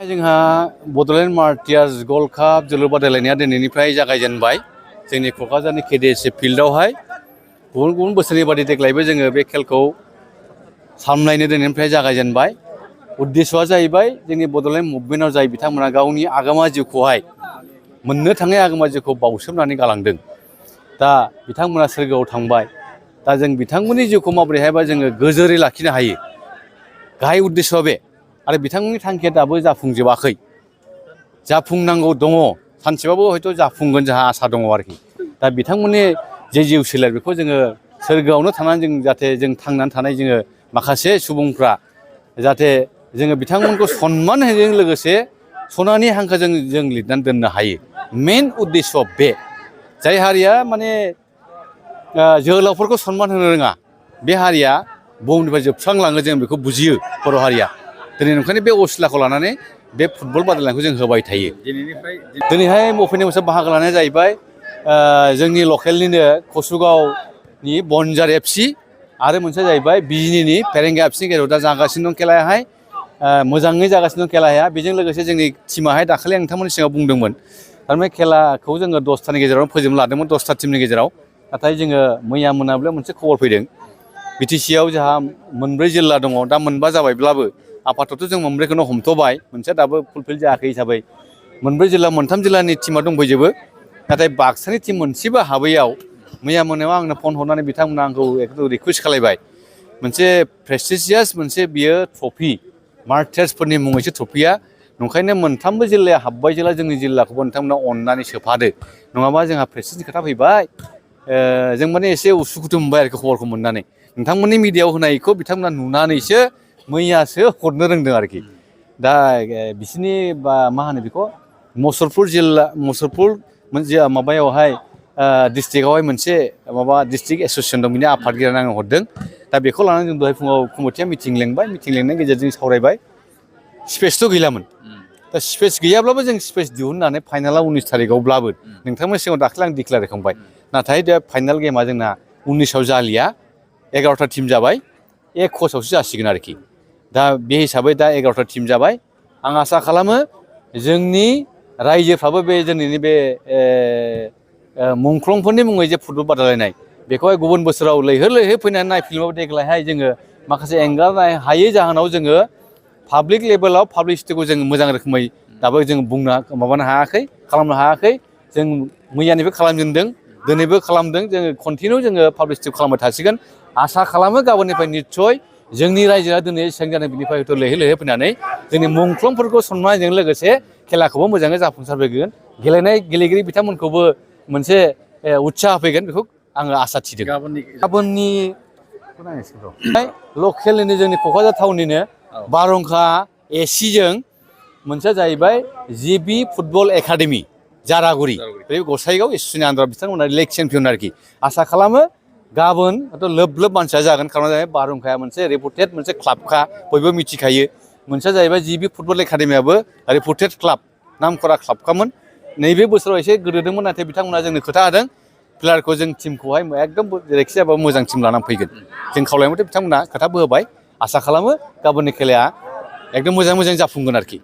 जोंहा Bodoland martyrs gold काप जोलुर बादायलायनाया दिनैनिफ्राय जागायजेनबाय जोंनि क'क्राझारनि KDSA फिल्डआवहाय गुबुन गुबुन बोसोरनि बादि देग्लायबो जोङो बे खेलखौ सामलायनो दिनैनिफ्राय जागायजेनबाय। उद्देश्यआ जाहैबाय जोंनि बड'लेण्ड मुभमेन्टआव जाय बिथांमोना गावनि आगामा जिउखौहाय मोननो थाङै आगामा जिउखौ बावसोमनानै गालांदों। दा बिथांमोना सोरगोआव थांबाय। दा जों बिथांमोननि जिउखौ माबोरैहायबा जोङो गोजोरै लाखिनो हायो। गाहाय उद्देश्यआ बे आरो बिथांमोननि थांखिया दाबो जाफुंजोबाखै। जाफुंनांगौ दङ। सानसेबाबो हयथ' जाफुंगोन जोंहा आसा दङ आरोखि। दा बिथांमोननि जे जिउ सोलेर बेखौ जोङो सोरगोआवनो थानानै जों जाहाथे जों थांनानै थानाय जोङो माखासे सुबुंफ्रा जाहाथे जोङो बिथांमोनखौ सनमान होनायजों लोगोसे सनानि हांखोजों जों लिरनानै दोननो हायो। मेन उद्देश्यआ बे। जाय हारिया माने जोहोलावफोरखौ सनमान होनो रोङा बे हारिया बुहुमनिफ्राय जोबस्रांलाङो जों बेखौ बुजियो बर' हारिया। दिनै नंखायनो बे असिलाखौ लानानै बे फुटबल बादायलायनायखौ जों होबाय थायो। दिनैहाय मफैनाय मोनसे बाहागो लानाया जाहैबाय जोंनि लकेलनिनो कसुगावनि बनजार FC आरो मोनसेया जाहैबाय बिजिनिनि फेरेंगा FCनि गेजेराव दा जागासिनो दं खेलायाहाय। मोजाङै जागासिनो दं खेलाया। बेजों लोगोसे जोंनि टिमाहाय दाखालि आं नोंथांमोननि सिगाङाव बुंदोंमोन थारमाने खेलाखौ जोङो 10थानि गेजेरावनो फोजोबनो लादोंमोन 10था टिमनि गेजेराव। नाथाय जोङो मैया मोनाबिलियाव मोनसे खबर फैदों BTCआव जोंहा 4 जिल्ला दङ। दा 4 जाबायब्लाबो आपाततः जों 4खौनो हमथ'बाय। मोनसेया दाबो फुलफिल जायाखै हिसाबै 4 जिल्ला 3 जिल्लानि टिमा दंफैजोबो। नाथाय बाक्सानि टिम मोनसेबो हाबैयाव मैया मोनायाव आंनो फन हरनानै बिथांमोना आंखौ एकदम रिकुवेस्ट खालायबाय। मोनसे प्रेस्टिजियास मोनसे बियो ट्रफि मार्टियार्सफोरनि मुङैसो ट्रफिया। नंखायनो 3बो जिल्लाया हाबबाय जेला जोंनि जिल्लाखौबो नोंथांमोना अननानै सोफादो। नङाबा जोंहा प्रेस्टिजनि खोथा फैबाय। जों माने एसे उसुखुथु मोनबाय आरोखि खबरखौ मोननानै। नोंथांमोननि मिडियायाव होनायखौ बिथांमोना नुनानैसो मैयासो हरनो रोंदों आरोखि। दा बिसोरनि मा होनो बेखौ मुसलपुर जिल्ला मुसलपुर माबायावहाय डिस्ट्रिक्टआवहाय मोनसे माबा डिस्ट्रिक्ट एस'सियेसन दं। बिनि आफादगिरियानो आंनो हरदों। दा बेखौ लानानै जों दहाय फुङाव कमिटिया मिटिं लेंबाय। मिटिं लेंनायनि गेजेरजों सावरायबाय। स्पेसथ' गैलामोन। दा स्पेस गैयाब्लाबो जों स्पेस दिहुननानै फाइनालाव 19 थारिखआवब्लाबो नोंथांमोननि सिगाङाव दाखालि आं डिक्लेयार खालामबाय। नाथाय दा फाइनाल गेमा जोंना 19आव जालिया 11था टिम जाबाय। कचआवसो जासिगोन आरोखि। दा बे हिसाबै दा 11था टिम जाबाय। आं आसा खालामो जोंनि रायजोफ्राबो बे जोंनि बे मुंख्लंफोरनि मुङै जे फुटबल बादायलायनाय बेखौहाय गुबुन बोसोराव लैहोर लैहोर फैनानै नायफिनबाबो देग्लायहाय जोङो माखासे एंगारनो हायै जाहोनाव जोङो पाब्लिक लेभेलाव पाब्लिसिटिखौ जों मोजां रोखोमै दाबो जों माबानो हायाखै खालामनो हायाखै। जों मैयानिबो खालामजेनदों दिनैबो खालामदों। जोङो कन्टिनिउ जोङो पाब्लिसिटि खालामबाय थासिगोन। आसा खालामो गाबोननिफ्राय निस्सय जोंनि रायजोआ दिनै जेसेबां जादों बिनिफ्राय हयथ' लैहोर लैहोर फैनानै जोंनि मुंख्लंफोरखौ सनमानजों लोगोसे खेलाखौबो मोजाङै जाफुंसारहोगोन। गेलेगिरि बिथांमोनखौबो मोनसे उत्साह होफैगोन बेखौ आङो आसा थिदों। गाबोननि लकेलनिनो जोंनि क'क्राझार टाउननिनो बार'ह ACजों मोनसेया जाहैबाय JB फुटबल एकाडेमि जारागुरि बे गसाइगाव एस'सियेसननि आन्दाराव बिथांमोना लेग चेम्पियन आरोखि। आसा खालामो गाबोन लोब लोब मानसिया जागोन। खारना जाहैबाय बार'हआ मोनसे रेपुटेड मोनसे क्लाबखा बयबो मिथिखायो। मोनसेया जाहैबाय JB फुटबल एकाडेमियाबो रेपुटेड क्लाब नामखरा क्लाबखामोन। नैबे बोसोराव एसे गोदोदोंमोन नाथाय बिथांमोना जोंनो खोथा होदों प्लेयारखौ जों टिमखौहाय एकदम जेरैखि जायाबाबो मोजां टिम लानानै फैगोन। जों खावलायबाथाय बिथांमोना खोथाबो होबाय। आसा खालामो गाबोननि खेलाया एकदम मोजां जाफुंगोन आरोखि।